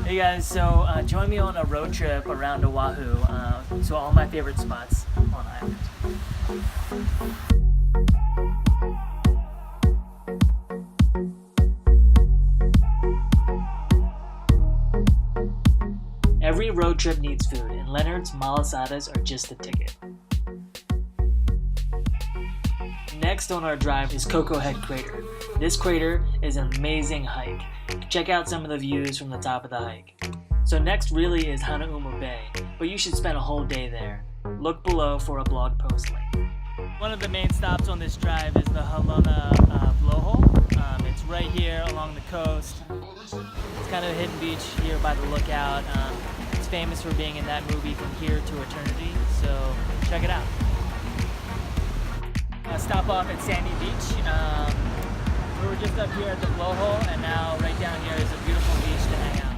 Hey guys, so join me on a road trip around Oahu, so all my favorite spots on island. Every road trip needs food, and Leonard's malasadas are just the ticket. Next on our drive is Koko Head Crater. This crater is an amazing hike. Check out some of the views from the top of the hike. So next really is Hanauma Bay, but you should spend a whole day there. Look below for a blog post link. One of the main stops on this drive is the Halona Blowhole. It's right here along the coast. It's kind of a hidden beach here by the lookout. It's famous for being in that movie From Here to Eternity, so check it out. Stop off at Sandy Beach. We were just up here at the Blowhole, and now right down here is a beautiful beach to hang out.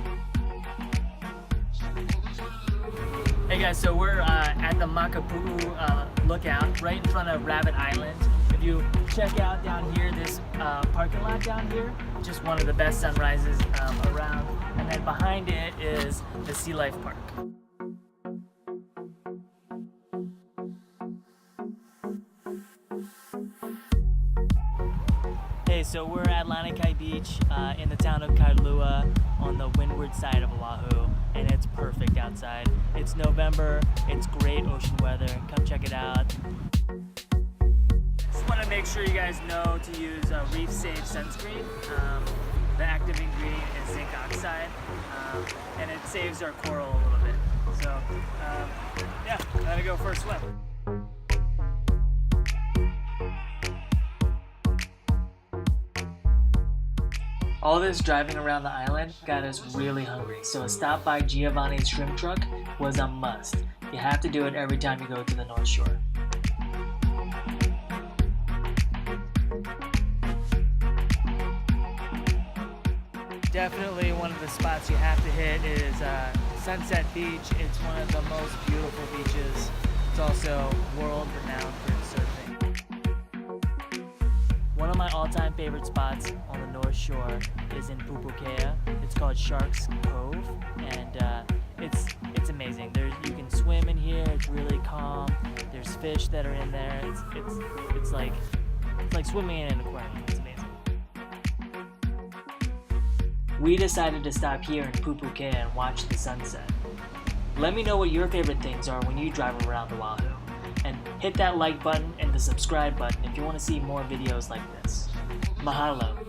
Hey guys, so we're at the Makapuu Lookout, right in front of Rabbit Island. If you check out down here, this parking lot down here, just one of the best sunrises around. And then behind it is the Sea Life Park. So we're at Lanikai Beach in the town of Kailua on the windward side of Oahu, and it's perfect outside. It's November, it's great ocean weather. Come check it out. Just want to make sure you guys know to use Reef Safe sunscreen. The active ingredient is zinc oxide, and it saves our coral a little bit. So yeah, gotta go for a swim. All this driving around the island got us really hungry, so a stop by Giovanni's shrimp truck was a must. You have to do it every time you go to the North Shore. Definitely one of the spots you have to hit is Sunset Beach. It's one of the most beautiful beaches. It's also world renowned for surfing. One of my all-time favorite spots on the North Shore is in Pupukea. It's called Shark's Cove, and it's amazing. You can swim in here. It's really calm. There's fish that are in there. It's like swimming in an aquarium. It's amazing. We decided to stop here in Pupukea and watch the sunset. Let me know what your favorite things are when you drive around Oahu. And hit that like button and the subscribe button if you want to see more videos like this. Mahalo.